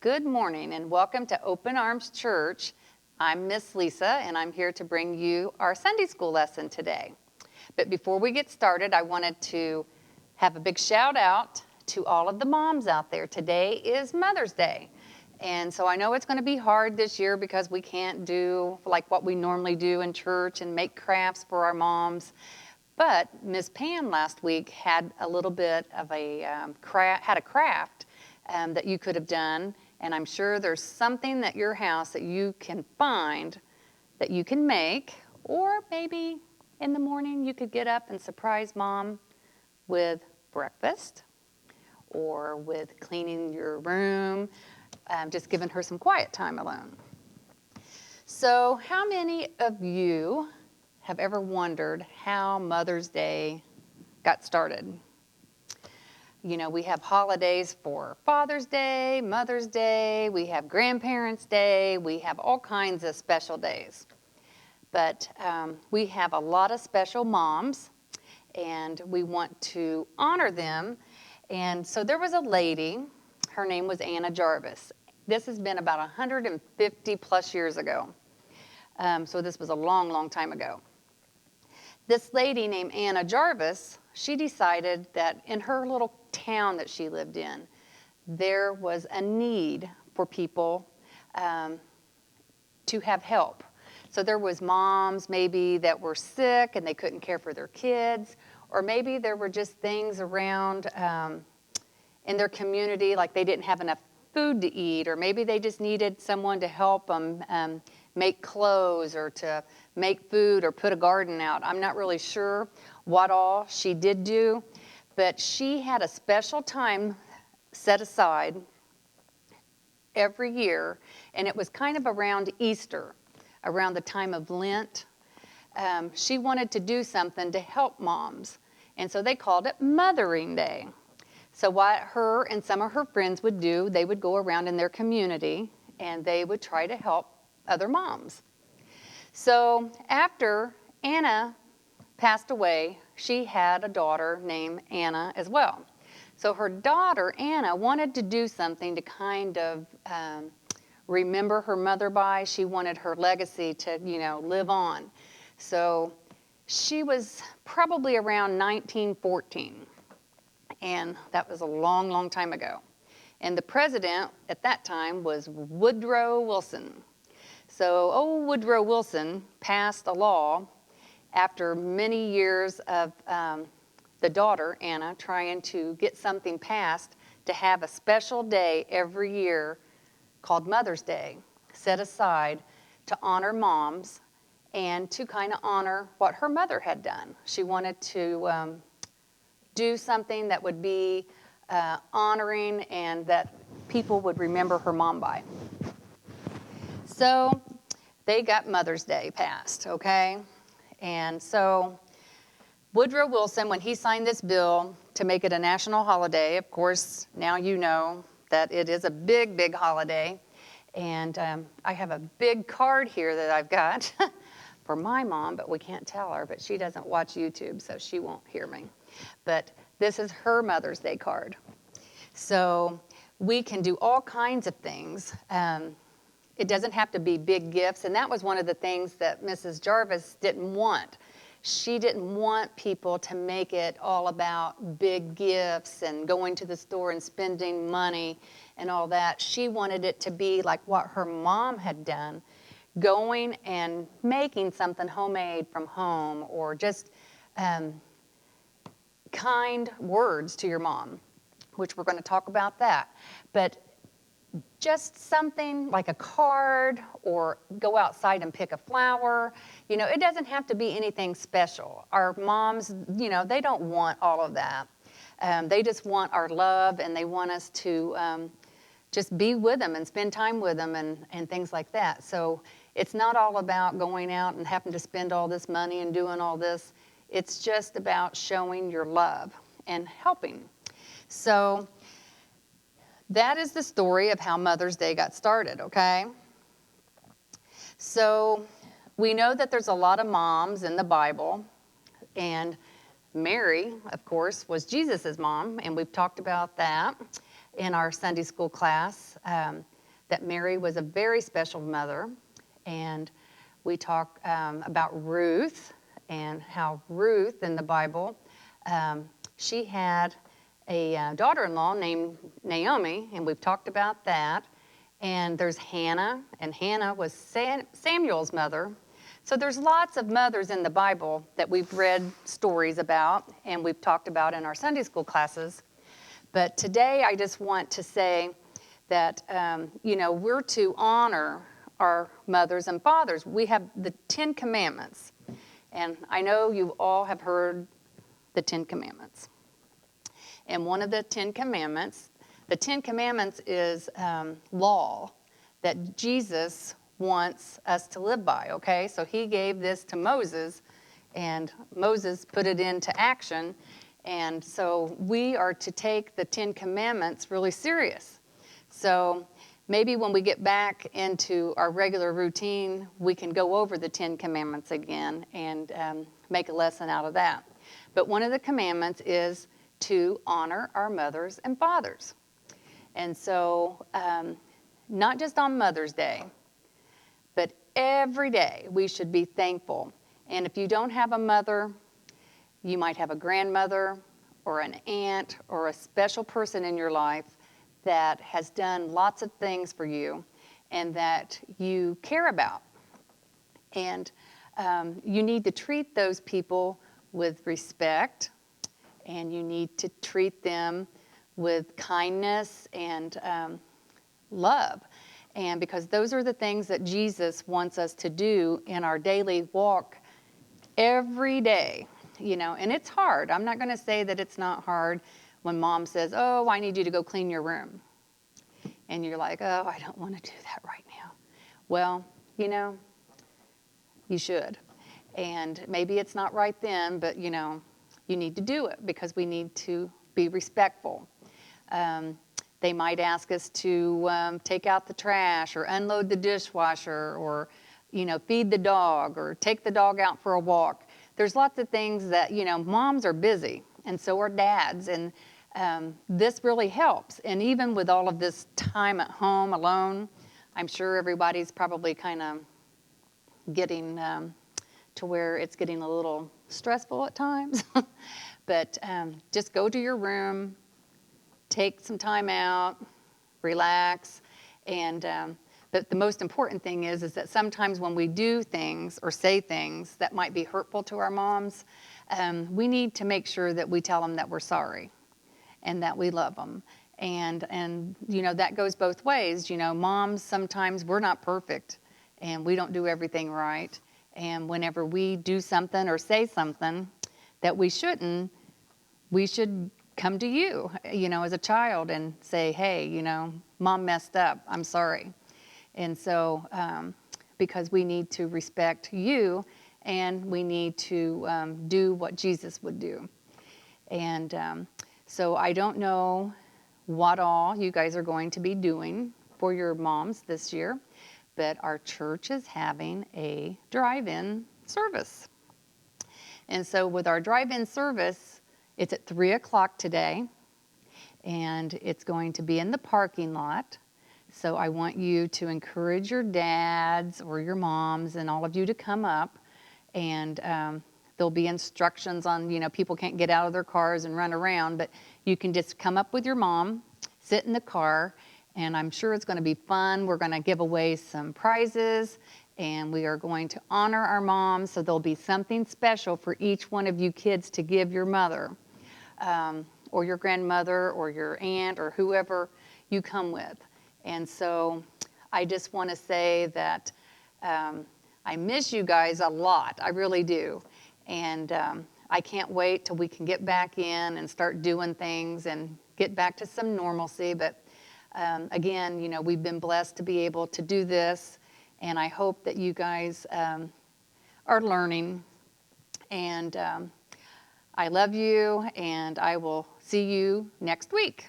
Good morning and welcome to Open Arms Church. I'm Miss Lisa and I'm here to bring you our Sunday school lesson today. But before we get started, I wanted to have a big shout out to all of the moms out there. Today is Mother's Day. And so I know it's going to be hard this year because we can't do like what we normally do in church and make crafts for our moms. But Miss Pam last week had a little bit of a craft that you could have done, and I'm sure there's something at your house that you can find that you can make, or maybe in the morning you could get up and surprise mom with breakfast or with cleaning your room, just giving her some quiet time alone. So how many of you have ever wondered how Mother's Day got started? You know, we have holidays for Father's Day, Mother's Day, we have Grandparents' Day, we have all kinds of special days. But we have a lot of special moms, and we want to honor them. And so there was a lady, her name was Anna Jarvis. This has been about 150 plus years ago. So this was a long, long time ago. This lady named Anna Jarvis, she decided that in her little town that she lived in, there was a need for people to have help. So there was moms maybe that were sick and they couldn't care for their kids, or maybe there were just things around in their community like they didn't have enough food to eat, or maybe they just needed someone to help them make clothes or to make food or put a garden out. I'm not really sure what all she did do, but she had a special time set aside every year, and it was kind of around Easter, around the time of Lent. She wanted to do something to help moms, and so they called it Mothering Day. So what her and some of her friends would do, they would go around in their community and they would try to help other moms. So after Anna passed away, she had a daughter named Anna as well. So her daughter, Anna, wanted to do something to kind of remember her mother by. She wanted her legacy to, live on. So she was probably around 1914. And that was a long, long time ago. And the president at that time was Woodrow Wilson. So old Woodrow Wilson passed a law after many years of the daughter, Anna, trying to get something passed to have a special day every year called Mother's Day, set aside to honor moms and to kind of honor what her mother had done. She wanted to do something that would be honoring and that people would remember her mom by. So they got Mother's Day passed, okay? And so Woodrow Wilson, when he signed this bill to make it a national holiday, of course, now you know that it is a big, big holiday. And I have a big card here that I've got for my mom, but we can't tell her, but she doesn't watch YouTube, so she won't hear me. But this is her Mother's Day card. So we can do all kinds of things. It doesn't have to be big gifts, and that was one of the things that Mrs. Jarvis didn't want. She didn't want people to make it all about big gifts and going to the store and spending money and all that. She wanted it to be like what her mom had done, going and making something homemade from home, or just kind words to your mom, which we're going to talk about that. But just something like a card, or go outside and pick a flower. It doesn't have to be anything special. Our moms, they don't want all of that. They just want our love, and they want us to just be with them and spend time with them and things like that. So it's not all about going out and having to spend all this money and doing all this. It's just about showing your love and helping. So that is the story of how Mother's Day got started, okay? So we know that there's a lot of moms in the Bible, and Mary, of course, was Jesus' mom, and we've talked about that in our Sunday school class. that Mary was a very special mother. And we talk about Ruth and how Ruth in the Bible, she had a daughter-in-law named Naomi, and we've talked about that. And there's Hannah, and Hannah was Samuel's mother. So there's lots of mothers in the Bible that we've read stories about and we've talked about in our Sunday school classes. But today I just want to say that, we're to honor our mothers and fathers. We have the 10 Commandments. And I know you all have heard the 10 Commandments. And one of the 10 Commandments is law that Jesus wants us to live by, okay? So he gave this to Moses, and Moses put it into action. And so we are to take the 10 Commandments really serious. So maybe when we get back into our regular routine, we can go over the 10 Commandments again and make a lesson out of that. But one of the commandments is to honor our mothers and fathers. And so not just on Mother's Day, but every day we should be thankful. And if you don't have a mother, you might have a grandmother or an aunt or a special person in your life that has done lots of things for you and that you care about. And you need to treat those people with respect, and you need to treat them with kindness and love. And because those are the things that Jesus wants us to do in our daily walk every day, and it's hard. I'm not going to say that it's not hard when mom says, oh, I need you to go clean your room. And you're like, oh, I don't want to do that right now. Well, you should. And maybe it's not right then, but, you need to do it because we need to be respectful. They might ask us to take out the trash or unload the dishwasher or, feed the dog or take the dog out for a walk. There's lots of things that, moms are busy and so are dads. And this really helps. And even with all of this time at home alone, I'm sure everybody's probably kind of getting to where it's getting a little stressful at times. But just go to your room, take some time out, relax. And but the most important thing is that sometimes when we do things or say things that might be hurtful to our moms, we need to make sure that we tell them that we're sorry and that we love them. And that goes both ways. Moms, sometimes we're not perfect and we don't do everything right. And whenever we do something or say something that we shouldn't, we should come to you, as a child and say, hey, mom messed up, I'm sorry. And so, because we need to respect you and we need to do what Jesus would do. And so I don't know what all you guys are going to be doing for your moms this year, but our church is having a drive-in service. And so with our drive-in service, it's at 3 o'clock today, and it's going to be in the parking lot. So I want you to encourage your dads or your moms and all of you to come up, and there'll be instructions on, people can't get out of their cars and run around, but you can just come up with your mom, sit in the car, and I'm sure it's going to be fun. We're going to give away some prizes, and we are going to honor our moms, so there'll be something special for each one of you kids to give your mother or your grandmother or your aunt or whoever you come with. And so I just want to say that I miss you guys a lot. I really do. And I can't wait till we can get back in and start doing things and get back to some normalcy. But again, we've been blessed to be able to do this. And I hope that you guys are learning. And I love you, and I will see you next week.